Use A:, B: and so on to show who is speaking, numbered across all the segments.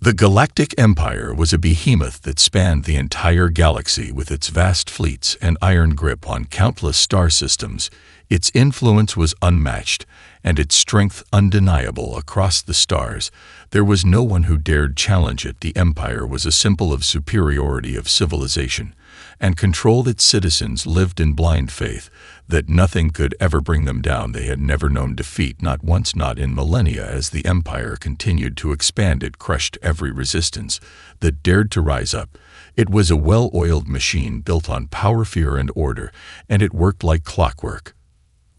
A: The Galactic Empire was a behemoth that spanned the entire galaxy with its vast fleets and iron grip on countless star systems. Its influence was unmatched, and its strength undeniable across the stars. There was no one who dared challenge it. The Empire was a symbol of superiority of civilization, and controlled its citizens lived in blind faith that nothing could ever bring them down. They had never known defeat, not once, not in millennia. As the Empire continued to expand, it crushed every resistance that dared to rise up. It was a well-oiled machine built on power, fear, and order, and it worked like clockwork.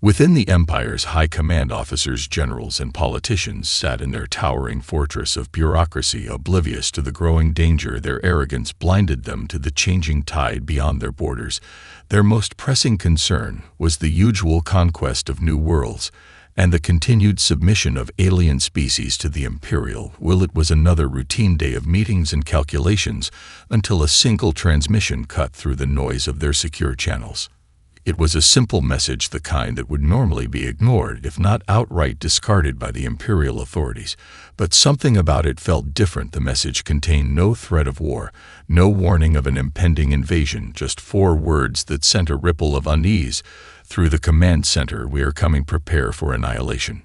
A: Within the Empire's high command, officers, generals, and politicians sat in their towering fortress of bureaucracy, oblivious to the growing danger. Their arrogance blinded them to the changing tide beyond their borders. Their most pressing concern was the usual conquest of new worlds and the continued submission of alien species to the Imperial will. It was another routine day of meetings and calculations until a single transmission cut through the noise of their secure channels. It was a simple message, the kind that would normally be ignored, if not outright discarded by the Imperial authorities. But something about it felt different. The message contained no threat of war, no warning of an impending invasion, just 4 words that sent a ripple of unease through the command center. We are coming. Prepare for annihilation.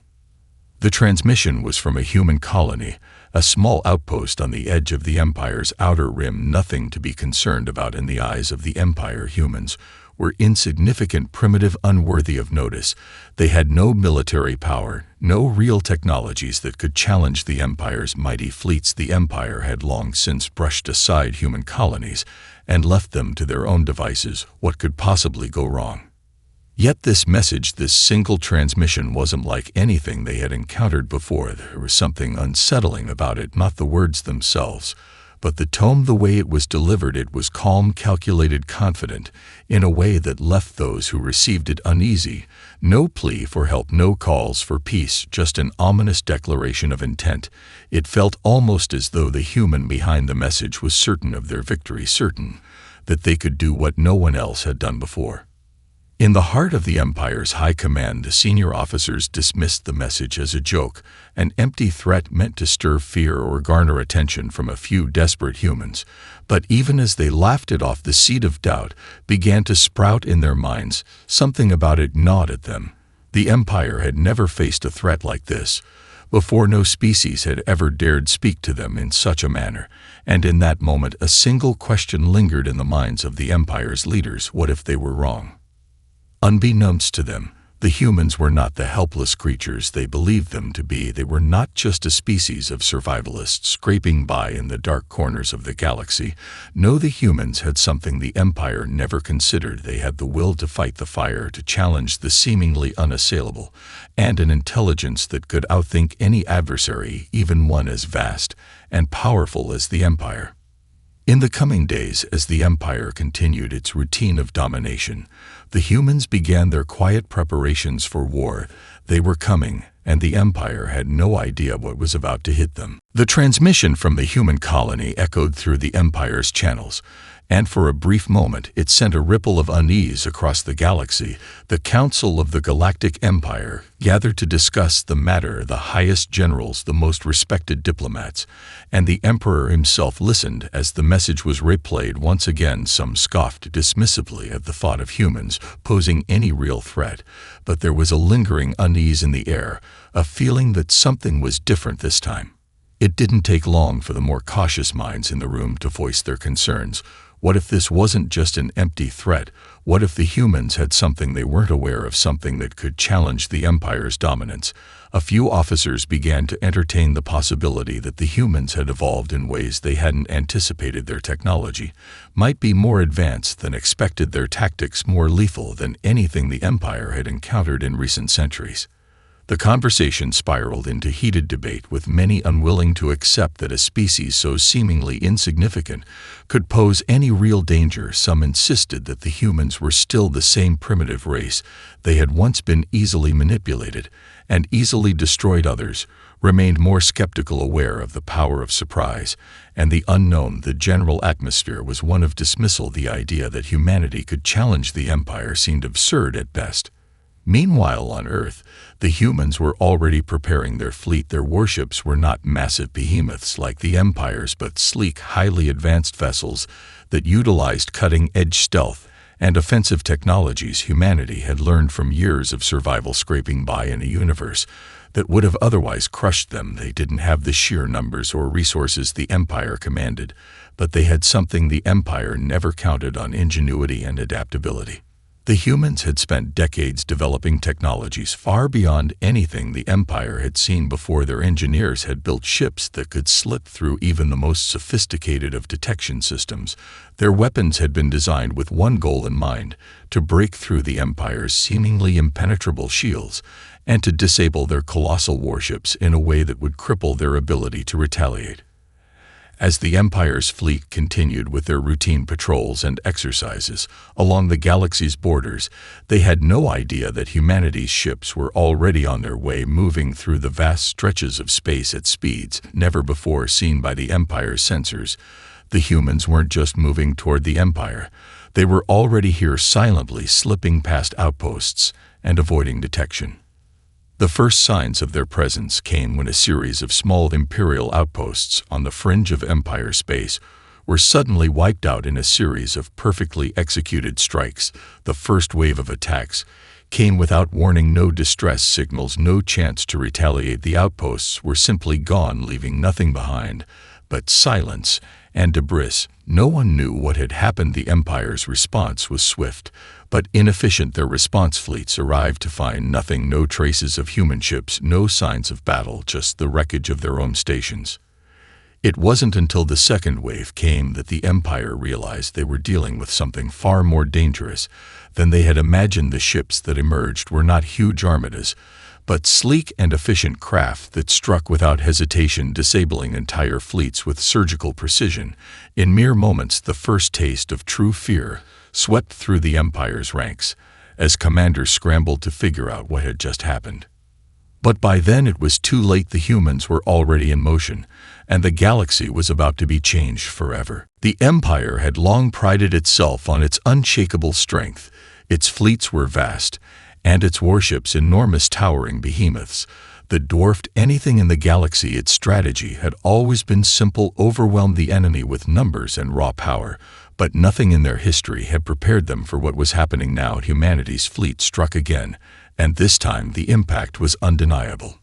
A: The transmission was from a human colony, a small outpost on the edge of the Empire's outer rim. Nothing to be concerned about in the eyes of the Empire. Humans were insignificant, primitive, unworthy of notice. They had no military power, no real technologies that could challenge the Empire's mighty fleets. The Empire had long since brushed aside human colonies and left them to their own devices. What could possibly go wrong? Yet this message, this single transmission, wasn't like anything they had encountered before. There was something unsettling about it, not the words themselves, but the tone, the way it was delivered. It was calm, calculated, confident, in a way that left those who received it uneasy. No plea for help, no calls for peace, just an ominous declaration of intent. It felt almost as though the human behind the message was certain of their victory, certain that they could do what no one else had done before. In the heart of the Empire's high command, the senior officers dismissed the message as a joke, an empty threat meant to stir fear or garner attention from a few desperate humans. But even as they laughed it off, the seed of doubt began to sprout in their minds. Something about it gnawed at them. The Empire had never faced a threat like this before. No species had ever dared speak to them in such a manner. And in that moment, a single question lingered in the minds of the Empire's leaders. What if they were wrong? Unbeknownst to them, the humans were not the helpless creatures they believed them to be. They were not just a species of survivalists scraping by in the dark corners of the galaxy. No, the humans had something the Empire never considered. They had the will to fight the fire, to challenge the seemingly unassailable, and an intelligence that could outthink any adversary, even one as vast and powerful as the Empire. In the coming days, as the Empire continued its routine of domination, the humans began their quiet preparations for war. They were coming, and the Empire had no idea what was about to hit them. The transmission from the human colony echoed through the Empire's channels, and for a brief moment it sent a ripple of unease across the galaxy. The Council of the Galactic Empire gathered to discuss the matter, the highest generals, the most respected diplomats, and the Emperor himself listened as the message was replayed once again. Some scoffed dismissively at the thought of humans posing any real threat, but there was a lingering unease in the air, a feeling that something was different this time. It didn't take long for the more cautious minds in the room to voice their concerns. What if this wasn't just an empty threat? What if the humans had something they weren't aware of, something that could challenge the Empire's dominance? A few officers began to entertain the possibility that the humans had evolved in ways they hadn't anticipated. Their technology might be more advanced than expected, their tactics more lethal than anything the Empire had encountered in recent centuries. The conversation spiraled into heated debate, with many unwilling to accept that a species so seemingly insignificant could pose any real danger. Some insisted that the humans were still the same primitive race they had once been, easily manipulated and easily destroyed. Others remained more skeptical, aware of the power of surprise and the unknown. The general atmosphere was one of dismissal. The idea that humanity could challenge the Empire seemed absurd at best. Meanwhile, on Earth, the humans were already preparing their fleet. Their warships were not massive behemoths like the Empire's, but sleek, highly advanced vessels that utilized cutting-edge stealth and offensive technologies humanity had learned from years of survival scraping by in a universe that would have otherwise crushed them. They didn't have the sheer numbers or resources the Empire commanded, but they had something the Empire never counted on: ingenuity and adaptability. The humans had spent decades developing technologies far beyond anything the Empire had seen before. Their engineers had built ships that could slip through even the most sophisticated of detection systems. Their weapons had been designed with one goal in mind: to break through the Empire's seemingly impenetrable shields and to disable their colossal warships in a way that would cripple their ability to retaliate. As the Empire's fleet continued with their routine patrols and exercises along the galaxy's borders, they had no idea that humanity's ships were already on their way, moving through the vast stretches of space at speeds never before seen by the Empire's sensors. The humans weren't just moving toward the Empire. They were already here, silently slipping past outposts and avoiding detection. The first signs of their presence came when a series of small Imperial outposts on the fringe of Empire space were suddenly wiped out in a series of perfectly executed strikes. The first wave of attacks came without warning: no distress signals, no chance to retaliate. The outposts were simply gone, leaving nothing behind but silence and debris. No one knew what had happened. The Empire's response was swift but inefficient. Their response fleets arrived to find nothing: no traces of human ships, no signs of battle, just the wreckage of their own stations. It wasn't until the second wave came that the Empire realized they were dealing with something far more dangerous than they had imagined. The ships that emerged were not huge armadas, but sleek and efficient craft that struck without hesitation, disabling entire fleets with surgical precision. In mere moments, the first taste of true fear swept through the Empire's ranks as commanders scrambled to figure out what had just happened. But by then it was too late. The humans were already in motion, and the galaxy was about to be changed forever. The Empire had long prided itself on its unshakable strength. Its fleets were vast, and its warships enormous, towering behemoths that dwarfed anything in the galaxy. Its strategy had always been simple: overwhelm the enemy with numbers and raw power. But nothing in their history had prepared them for what was happening now. Humanity's fleet struck again, and this time the impact was undeniable.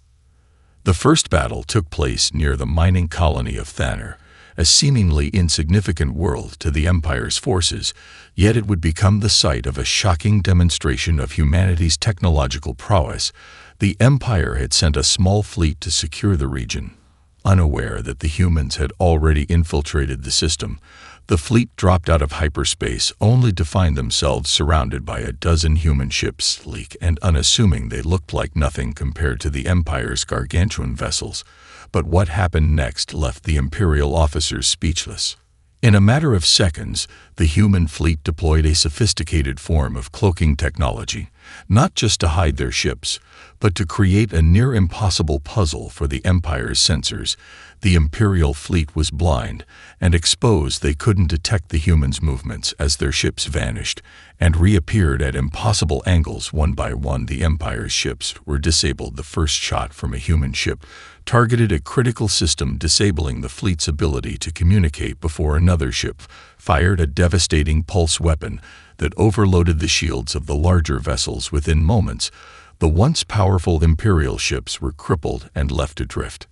A: The first battle took place near the mining colony of Thanner, a seemingly insignificant world to the Empire's forces, yet it would become the site of a shocking demonstration of humanity's technological prowess. The Empire had sent a small fleet to secure the region, unaware that the humans had already infiltrated the system. The fleet dropped out of hyperspace only to find themselves surrounded by a dozen human ships. Sleek and unassuming, they looked like nothing compared to the Empire's gargantuan vessels. But what happened next left the Imperial officers speechless. In a matter of seconds, the human fleet deployed a sophisticated form of cloaking technology, not just to hide their ships, but to create a near-impossible puzzle for the Empire's sensors. The Imperial fleet was blind and exposed. They couldn't detect the humans' movements as their ships vanished and reappeared at impossible angles. One by one, the Empire's ships were disabled. The first shot from a human ship targeted a critical system, disabling the fleet's ability to communicate before another ship fired a devastating pulse weapon that overloaded the shields of the larger vessels. Within moments, the once powerful Imperial ships were crippled and left adrift.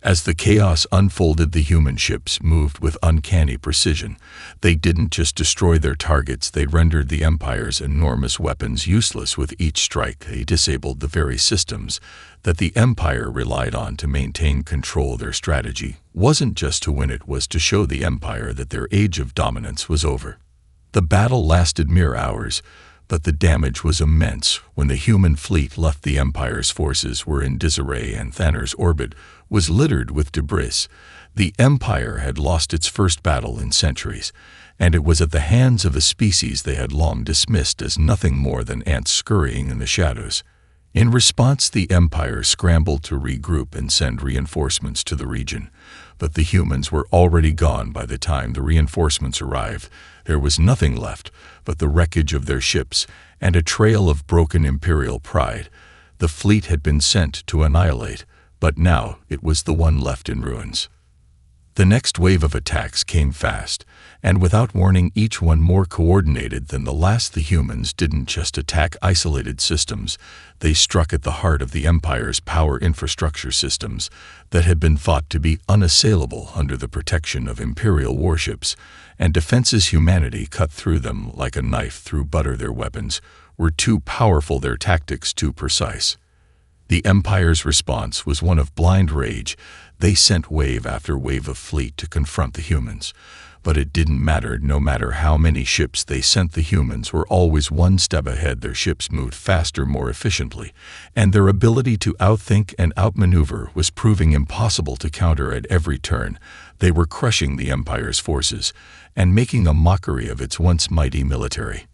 A: As the chaos unfolded, the human ships moved with uncanny precision. They didn't just destroy their targets, they rendered the Empire's enormous weapons useless. With each strike, they disabled the very systems that the Empire relied on to maintain control. Their strategy wasn't just to win, it was to show the Empire that their age of dominance was over. The battle lasted mere hours, but the damage was immense. When the human fleet left, the Empire's forces were in disarray and Thanner's orbit was littered with debris. The Empire had lost its first battle in centuries, and it was at the hands of a species they had long dismissed as nothing more than ants scurrying in the shadows. In response, the Empire scrambled to regroup and send reinforcements to the region. but the humans were already gone by the time the reinforcements arrived. There was nothing left but the wreckage of their ships and a trail of broken Imperial pride. The fleet had been sent to annihilate, but now it was the one left in ruins. The next wave of attacks came fast, and without warning, each one more coordinated than the last. The humans didn't just attack isolated systems, they struck at the heart of the Empire's power infrastructure systems that had been thought to be unassailable under the protection of Imperial warships, and defenses humanity cut through them like a knife through butter. Their weapons were too powerful, their tactics too precise. The Empire's response was one of blind rage. They sent wave after wave of fleet to confront the humans. But it didn't matter. No matter how many ships they sent, the humans were always one step ahead. Their ships moved faster, more efficiently, and their ability to outthink and outmaneuver was proving impossible to counter at every turn. They were crushing the Empire's forces and making a mockery of its once mighty military.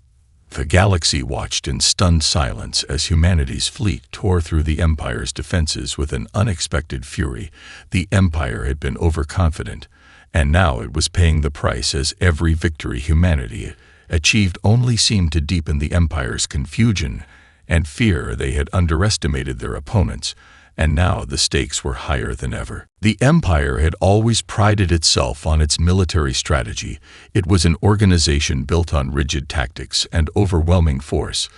A: The galaxy watched in stunned silence as humanity's fleet tore through the Empire's defenses with an unexpected fury. The Empire had been overconfident, and now it was paying the price as every victory humanity achieved only seemed to deepen the Empire's confusion and fear. They had underestimated their opponents, and now the stakes were higher than ever. The Empire had always prided itself on its military strategy. It was an organization built on rigid tactics and overwhelming force.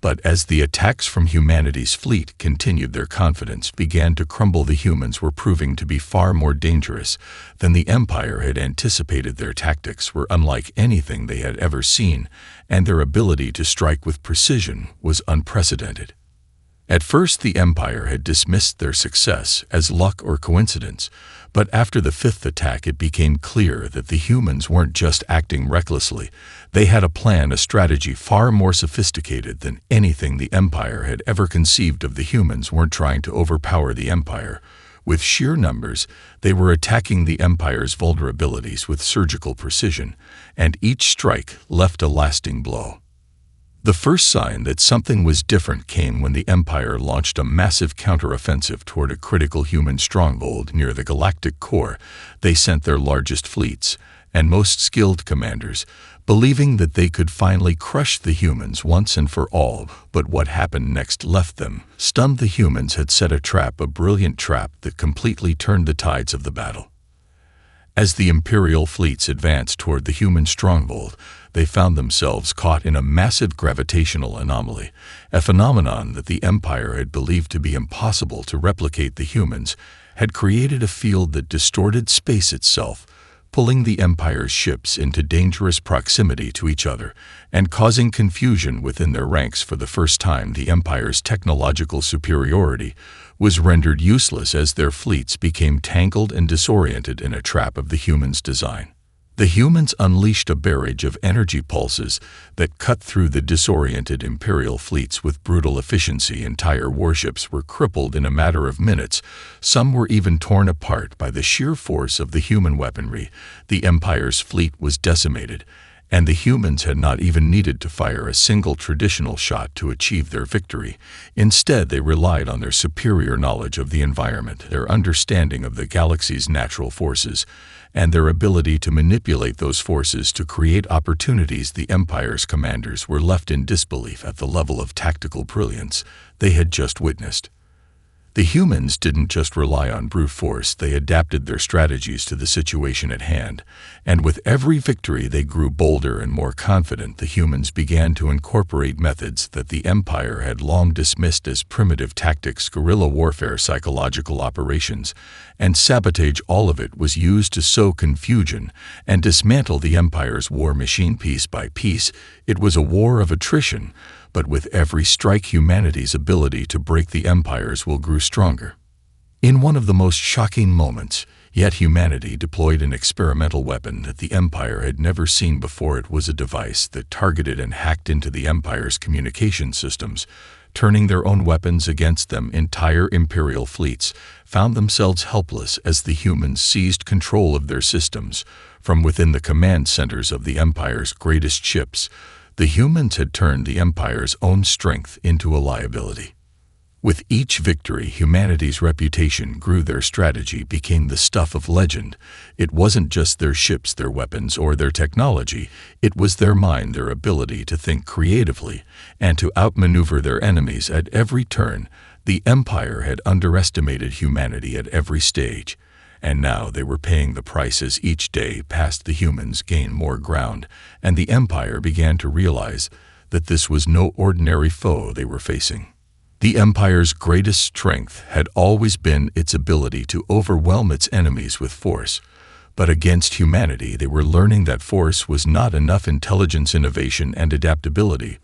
A: But as the attacks from humanity's fleet continued, their confidence began to crumble. The humans were proving to be far more dangerous than the Empire had anticipated. Their tactics were unlike anything they had ever seen, and their ability to strike with precision was unprecedented. At first, the Empire had dismissed their success as luck or coincidence, but after the fifth attack it became clear that the humans weren't just acting recklessly. They had a plan, a strategy far more sophisticated than anything the Empire had ever conceived of. The humans weren't trying to overpower the Empire. With sheer numbers, they were attacking the Empire's vulnerabilities with surgical precision, and each strike left a lasting blow. The first sign that something was different came when the Empire launched a massive counteroffensive toward a critical human stronghold near the Galactic core. They sent their largest fleets and most skilled commanders, believing that they could finally crush the humans once and for all. But what happened next left them stunned. The humans had set a trap, a brilliant trap that completely turned the tides of the battle. As the Imperial fleets advanced toward the human stronghold, they found themselves caught in a massive gravitational anomaly, a phenomenon that the Empire had believed to be impossible to replicate. The humans had created a field that distorted space itself, pulling the Empire's ships into dangerous proximity to each other and causing confusion within their ranks. For the first time, the Empire's technological superiority was rendered useless as their fleets became tangled and disoriented in a trap of the humans' design. The humans unleashed a barrage of energy pulses that cut through the disoriented Imperial fleets with brutal efficiency. Entire warships were crippled in a matter of minutes. Some were even torn apart by the sheer force of the human weaponry. The Empire's fleet was decimated, and the humans had not even needed to fire a single traditional shot to achieve their victory. Instead, they relied on their superior knowledge of the environment, their understanding of the galaxy's natural forces, and their ability to manipulate those forces to create opportunities. The Empire's commanders were left in disbelief at the level of tactical brilliance they had just witnessed. The humans didn't just rely on brute force, they adapted their strategies to the situation at hand, and with every victory they grew bolder and more confident. The humans began to incorporate methods that the Empire had long dismissed as primitive tactics, guerrilla warfare, psychological operations, and sabotage. All of it was used to sow confusion and dismantle the Empire's war machine piece by piece. It was a war of attrition, but with every strike, humanity's ability to break the Empire's will grew stronger. In one of the most shocking moments, yet humanity deployed an experimental weapon that the Empire had never seen before. It was a device that targeted and hacked into the Empire's communication systems, turning their own weapons against them. Entire Imperial fleets found themselves helpless as the humans seized control of their systems. From within the command centers of the Empire's greatest ships, the humans had turned the Empire's own strength into a liability. With each victory, humanity's reputation grew, their strategy became the stuff of legend. It wasn't just their ships, their weapons, or their technology. It was their mind, their ability to think creatively, and to outmaneuver their enemies at every turn. The Empire had underestimated humanity at every stage, and now they were paying the price as each day passed. The humans gained more ground, and the Empire began to realize that this was no ordinary foe they were facing. The Empire's greatest strength had always been its ability to overwhelm its enemies with force. But against humanity, they were learning that force was not enough. Intelligence, innovation, and adaptability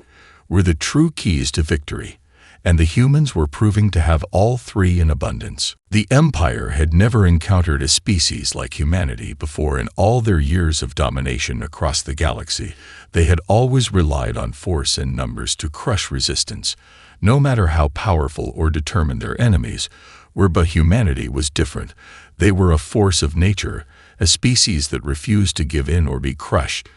A: were the true keys to victory, and the humans were proving to have all three in abundance. The Empire had never encountered a species like humanity before in all their years of domination across the galaxy. They had always relied on force and numbers to crush resistance, no matter how powerful or determined their enemies were. But humanity was different. They were a force of nature, a species that refused to give in or be crushed,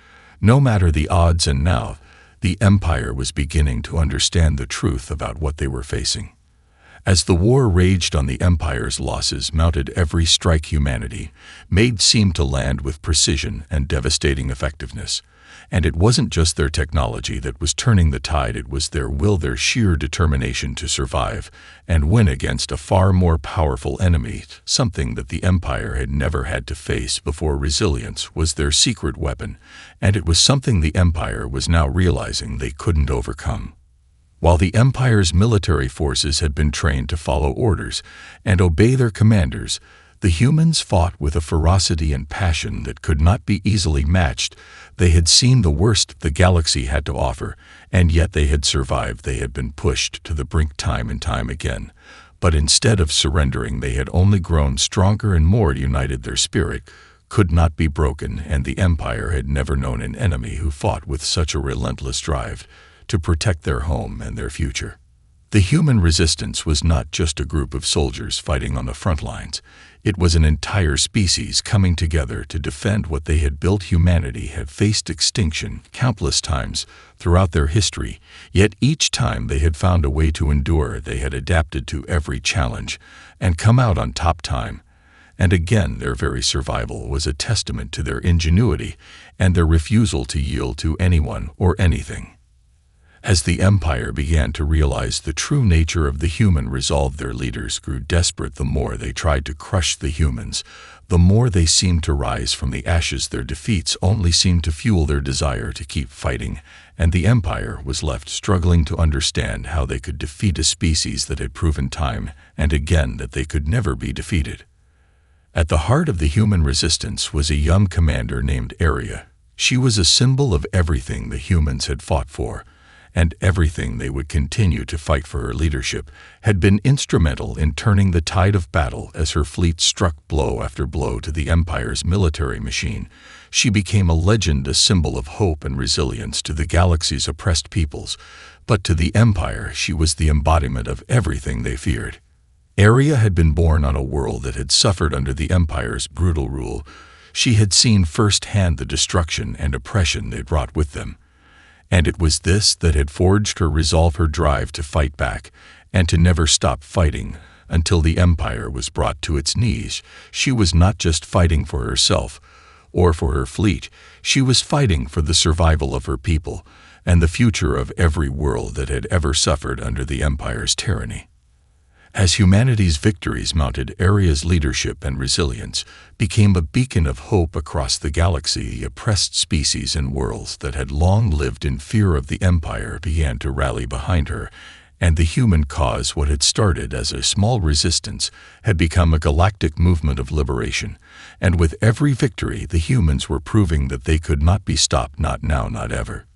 A: no matter the odds. And now, the Empire was beginning to understand the truth about what they were facing. As the war raged on, the Empire's losses mounted. Every strike humanity made seemed to land with precision and devastating effectiveness. And it wasn't just their technology that was turning the tide, it was their will, their sheer determination to survive and win against a far more powerful enemy, something that the Empire had never had to face before. Resilience was their secret weapon, and it was something the Empire was now realizing they couldn't overcome. While the Empire's military forces had been trained to follow orders and obey their commanders, the humans fought with a ferocity and passion that could not be easily matched. They had seen the worst the galaxy had to offer, and yet they had survived. They had been pushed to the brink time and time again. But instead of surrendering, they had only grown stronger and more united. Their spirit could not be broken, and the Empire had never known an enemy who fought with such a relentless drive to protect their home and their future. The human resistance was not just a group of soldiers fighting on the front lines. It was an entire species coming together to defend what they had built. Humanity had faced extinction countless times throughout their history, yet each time they had found a way to endure. They had adapted to every challenge and come out on top time. And again, their very survival was a testament to their ingenuity and their refusal to yield to anyone or anything. As the Empire began to realize the true nature of the human resolve, their leaders grew desperate. The more they tried to crush the humans, the more they seemed to rise from the ashes. Their defeats only seemed to fuel their desire to keep fighting, and the Empire was left struggling to understand how they could defeat a species that had proven time and again that they could never be defeated. At the heart of the human resistance was a young commander named Aria. She was a symbol of everything the humans had fought for, and everything they would continue to fight for. Her leadership had been instrumental in turning the tide of battle as her fleet struck blow after blow to the Empire's military machine. She became a legend, a symbol of hope and resilience to the galaxy's oppressed peoples, but to the Empire she was the embodiment of everything they feared. Aria had been born on a world that had suffered under the Empire's brutal rule. She had seen firsthand the destruction and oppression they brought with them. And it was this that had forged her resolve, her drive to fight back and to never stop fighting until the Empire was brought to its knees. She was not just fighting for herself or for her fleet. She was fighting for the survival of her people and the future of every world that had ever suffered under the Empire's tyranny. As humanity's victories mounted, Aria's leadership and resilience became a beacon of hope across the galaxy. The oppressed species and worlds that had long lived in fear of the Empire began to rally behind her, and the human cause, what had started as a small resistance, had become a galactic movement of liberation. And with every victory, the humans were proving that they could not be stopped, not now, not ever.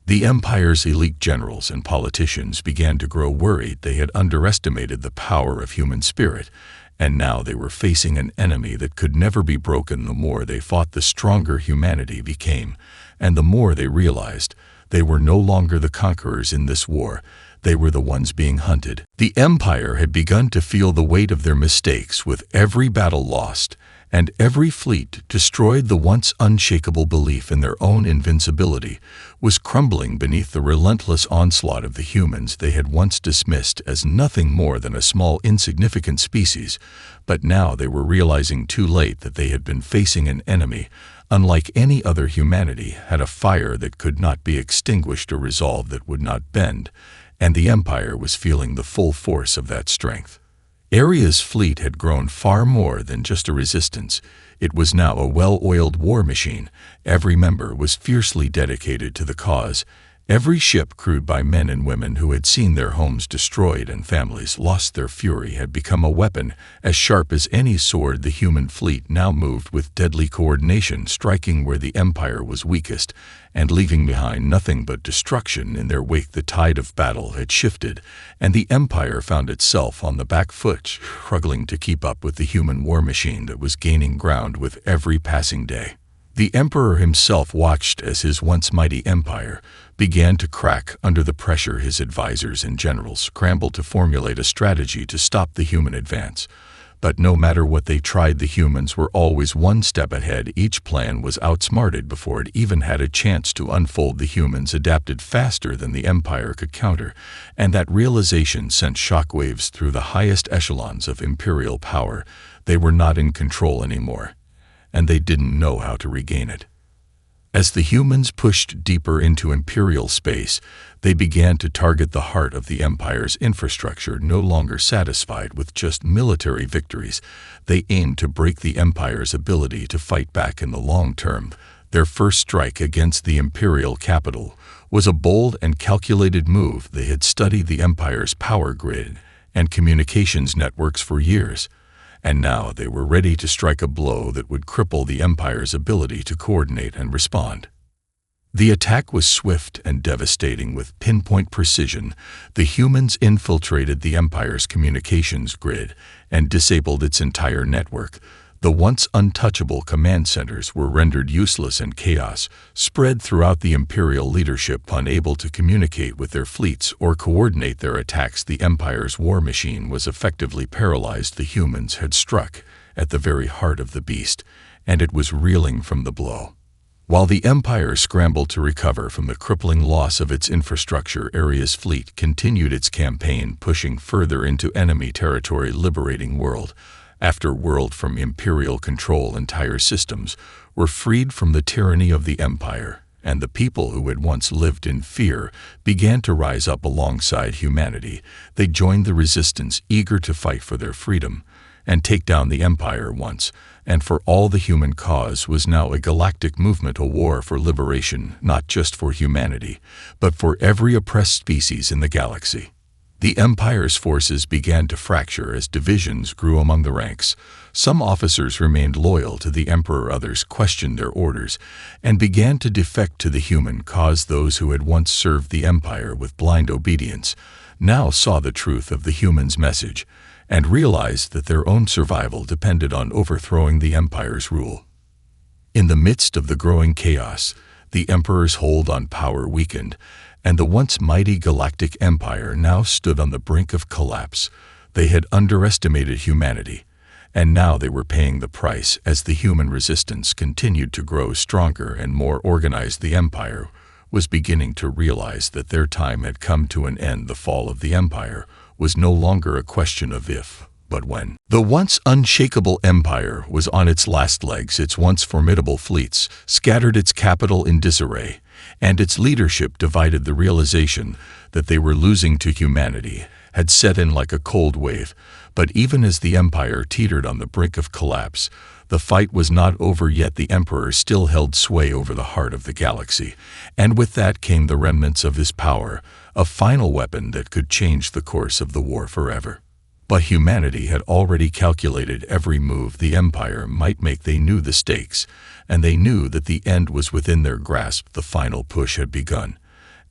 A: The Empire's elite generals and politicians began to grow worried. They had underestimated the power of human spirit, and now they were facing an enemy that could never be broken. The more they fought, the stronger humanity became, and the more they realized they were no longer the conquerors in this war. They were the ones being hunted. The Empire had begun to feel the weight of their mistakes with every battle lost and every fleet, destroyed, the once unshakable belief in their own invincibility, was crumbling beneath the relentless onslaught of the humans they had once dismissed as nothing more than a small, insignificant species. But now they were realizing too late that they had been facing an enemy, unlike any other humanity, had a fire that could not be extinguished, or resolve that would not bend, and the Empire was feeling the full force of that strength. Aria's fleet had grown far more than just a resistance. It was now a well-oiled war machine. Every member was fiercely dedicated to the cause. Every ship crewed by men and women who had seen their homes destroyed and families lost their fury had become a weapon as sharp as any sword. The human fleet now moved with deadly coordination, striking where the Empire was weakest and leaving behind nothing but destruction in their wake. The tide of battle had shifted, and the Empire found itself on the back foot, struggling to keep up with the human war machine that was gaining ground with every passing day. The Emperor himself watched as his once mighty empire began to crack under the pressure. His advisors and generals scrambled to formulate a strategy to stop the human advance. But no matter what they tried, the humans were always one step ahead. Each plan was outsmarted before it even had a chance to unfold. The humans adapted faster than the Empire could counter, and that realization sent shockwaves through the highest echelons of imperial power. They were not in control anymore, and they didn't know how to regain it. As the humans pushed deeper into imperial space, they began to target the heart of the Empire's infrastructure. No longer satisfied with just military victories, they aimed to break the Empire's ability to fight back in the long term. Their first strike against the imperial capital was a bold and calculated move. They had studied the Empire's power grid and communications networks for years, and now they were ready to strike a blow that would cripple the Empire's ability to coordinate and respond. The attack was swift and devastating. With pinpoint precision, the humans infiltrated the Empire's communications grid and disabled its entire network. The once untouchable command centers were rendered useless, and chaos spread throughout the Imperial leadership. Unable to communicate with their fleets or coordinate their attacks, the Empire's war machine was effectively paralyzed. The humans had struck at the very heart of the beast, and it was reeling from the blow. While the Empire scrambled to recover from the crippling loss of its infrastructure, Aria's fleet continued its campaign, pushing further into enemy territory, liberating world after world from imperial control. Entire systems were freed from the tyranny of the Empire, and the people who had once lived in fear began to rise up alongside humanity. They joined the resistance, eager to fight for their freedom and take down the Empire once and for all. The human cause was now a galactic movement, a war for liberation, not just for humanity, but for every oppressed species in the galaxy. The Empire's forces began to fracture as divisions grew among the ranks. Some officers remained loyal to the Emperor, others questioned their orders and began to defect to the human cause. Those who had once served the Empire with blind obedience now saw the truth of the humans' message and realized that their own survival depended on overthrowing the Empire's rule. In the midst of the growing chaos, the Emperor's hold on power weakened, and the once mighty Galactic Empire now stood on the brink of collapse. They had underestimated humanity, and now they were paying the price as the human resistance continued to grow stronger and more organized. The Empire was beginning to realize that their time had come to an end. The fall of the Empire was no longer a question of if, but when. The once unshakable Empire was on its last legs. Its once formidable fleets scattered, its capital in disarray, and its leadership divided. The realization that they were losing to humanity had set in like a cold wave. But even as the Empire teetered on the brink of collapse, the fight was not over yet. The Emperor still held sway over the heart of the galaxy, and with that came the remnants of his power, a final weapon that could change the course of the war forever. But humanity had already calculated every move the Empire might make. They knew the stakes, and they knew that the end was within their grasp. The final push had begun,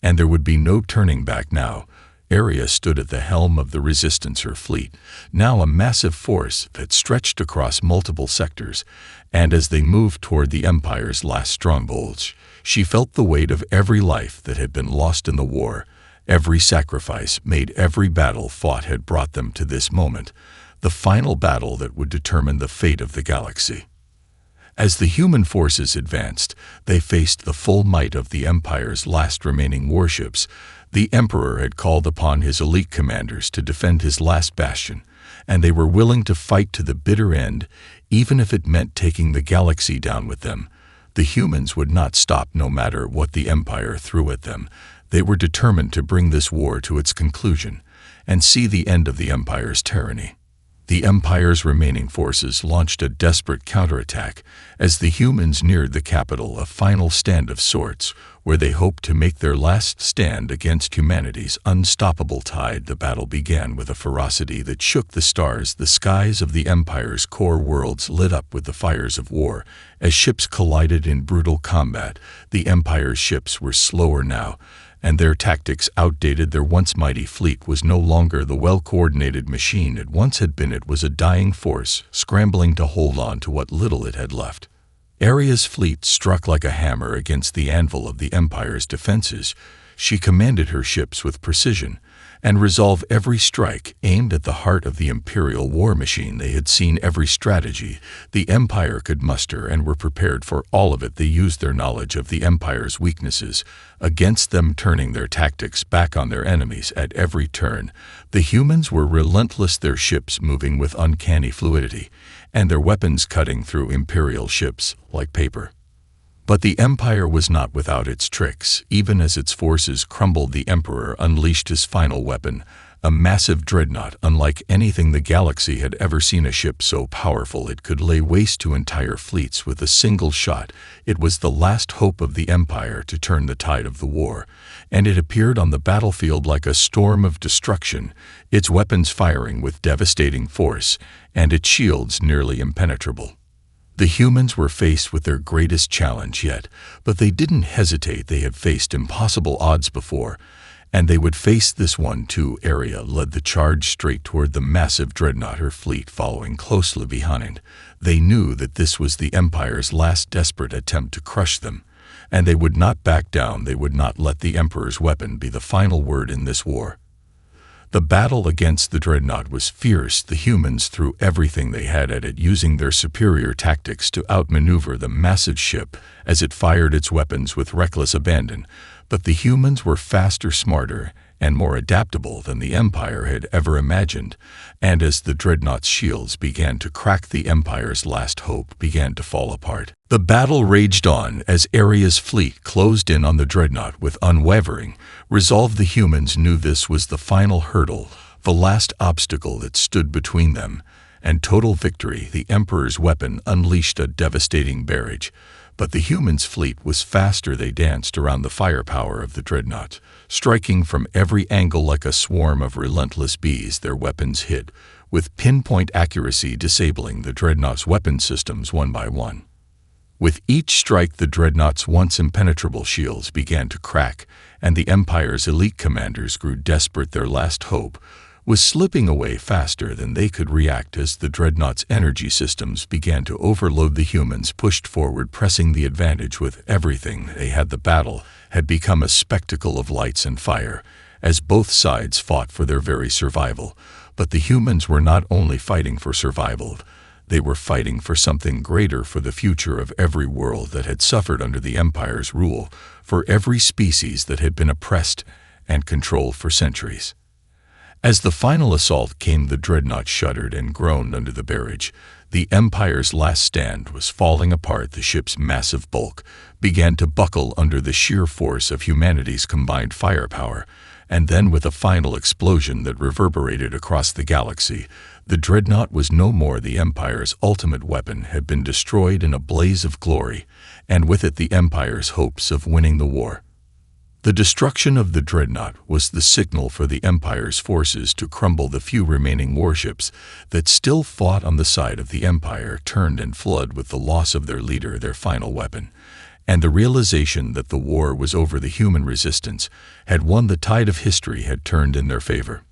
A: and there would be no turning back now. Aria stood at the helm of the Resistance, her fleet, now a massive force that stretched across multiple sectors, and as they moved toward the Empire's last strongholds, she felt the weight of every life that had been lost in the war. Every sacrifice made, every battle fought had brought them to this moment. the final battle that would determine the fate of the galaxy. As the human forces advanced, they faced the full might of the Empire's last remaining warships. The Emperor had called upon his elite commanders to defend his last bastion, and they were willing to fight to the bitter end, even if it meant taking the galaxy down with them. The humans would not stop no matter what the Empire threw at them. They were determined to bring this war to its conclusion and see the end of the Empire's tyranny. The Empire's remaining forces launched a desperate counterattack as the humans neared the capital, a final stand of sorts, where they hoped to make their last stand against humanity's unstoppable tide. The battle began with a ferocity that shook the stars. The skies of the Empire's core worlds lit up with the fires of war. As ships collided in brutal combat, the Empire's ships were slower now, and their tactics outdated. Their once mighty fleet was no longer the well-coordinated machine it once had been. It was a dying force, scrambling to hold on to what little it had left. Aria's fleet struck like a hammer against the anvil of the Empire's defenses. She commanded her ships with precision and resolve. Every strike aimed at the heart of the Imperial war machine. They had seen every strategy the Empire could muster and were prepared for all of it. They used their knowledge of the Empire's weaknesses against them, turning their tactics back on their enemies at every turn. The humans were relentless, their ships moving with uncanny fluidity, and their weapons cutting through Imperial ships like paper. But the Empire was not without its tricks. Even as its forces crumbled, the Emperor unleashed his final weapon, a massive dreadnought unlike anything the galaxy had ever seen. A ship so powerful it could lay waste to entire fleets with a single shot. It was the last hope of the Empire to turn the tide of the war, and it appeared on the battlefield like a storm of destruction, its weapons firing with devastating force, and its shields nearly impenetrable. The humans were faced with their greatest challenge yet, but they didn't hesitate. They had faced impossible odds before, and they would face this one too. Aria led the charge straight toward the massive dreadnought, her fleet following closely behind. They knew that this was the Empire's last desperate attempt to crush them, and they would not back down. They would not let the Emperor's weapon be the final word in this war. The battle against the dreadnought was fierce. The humans threw everything they had at it, using their superior tactics to outmaneuver the massive ship as it fired its weapons with reckless abandon. But the humans were faster, smarter, and more adaptable than the Empire had ever imagined, and as the dreadnought's shields began to crack, the Empire's last hope began to fall apart. The battle raged on as Aria's fleet closed in on the dreadnought with unwavering resolve. The humans knew this was the final hurdle, the last obstacle that stood between them and total victory. The Emperor's weapon unleashed a devastating barrage, but the humans' fleet was faster. They danced around the firepower of the dreadnought, striking from every angle like a swarm of relentless bees. Their weapons hit with pinpoint accuracy, disabling the dreadnought's weapon systems one by one. With each strike, the dreadnought's once impenetrable shields began to crack, and the Empire's elite commanders grew desperate. Their last hope was slipping away faster than they could react as the dreadnought's energy systems began to overload. The humans pushed forward, pressing the advantage with everything they had. The battle had become a spectacle of lights and fire as both sides fought for their very survival. But the humans were not only fighting for survival, they were fighting for something greater, for the future of every world that had suffered under the Empire's rule, for every species that had been oppressed and controlled for centuries. As the final assault came, the dreadnought shuddered and groaned under the barrage. The Empire's last stand was falling apart. The ship's massive bulk began to buckle under the sheer force of humanity's combined firepower, and then with a final explosion that reverberated across the galaxy, the dreadnought was no more. The Empire's ultimate weapon had been destroyed in a blaze of glory, and with it the Empire's hopes of winning the war. The destruction of the dreadnought was the signal for the Empire's forces to crumble. The few remaining warships that still fought on the side of the Empire turned and fled with the loss of their leader, their final weapon, and the realization that the war was over. The human resistance had won. The tide of history had turned in their favor.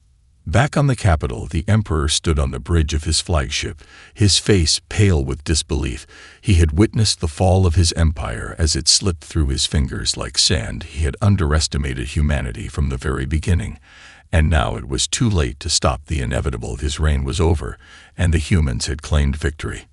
A: Back on the capital, the Emperor stood on the bridge of his flagship, his face pale with disbelief. He had witnessed the fall of his empire as it slipped through his fingers like sand. He had underestimated humanity from the very beginning, And now it was too late to stop the inevitable. His reign was over, and the humans had claimed victory.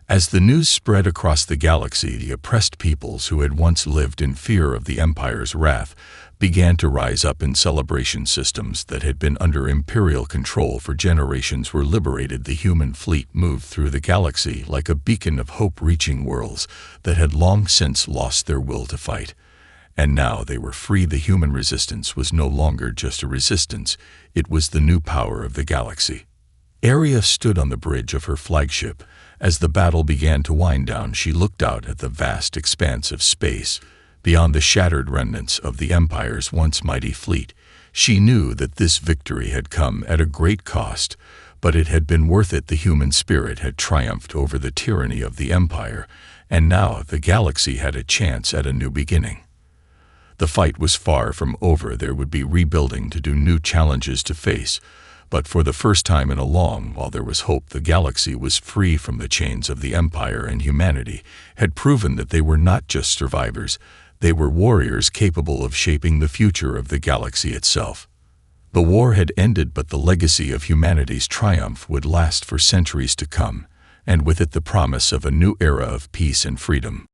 A: As the news spread across the galaxy, the oppressed peoples who had once lived in fear of the Empire's wrath began to rise up, in celebration. Systems that had been under Imperial control for generations were liberated. The human fleet moved through the galaxy like a beacon of hope, reaching worlds that had long since lost their will to fight. And now they were free. The human resistance was no longer just a resistance, it was the new power of the galaxy. Aria stood on the bridge of her flagship. As the battle began to wind down, she looked out at the vast expanse of space. Beyond the shattered remnants of the Empire's once mighty fleet, she knew that this victory had come at a great cost, but it had been worth it. The human spirit had triumphed over the tyranny of the Empire, and now the galaxy had a chance at a new beginning. The fight was far from over. There would be rebuilding to do, new challenges to face. But for the first time in a long while, there was hope. The galaxy was free from the chains of the Empire, and humanity had proven that they were not just survivors, they were warriors capable of shaping the future of the galaxy itself. The war had ended, but the legacy of humanity's triumph would last for centuries to come, and with it the promise of a new era of peace and freedom.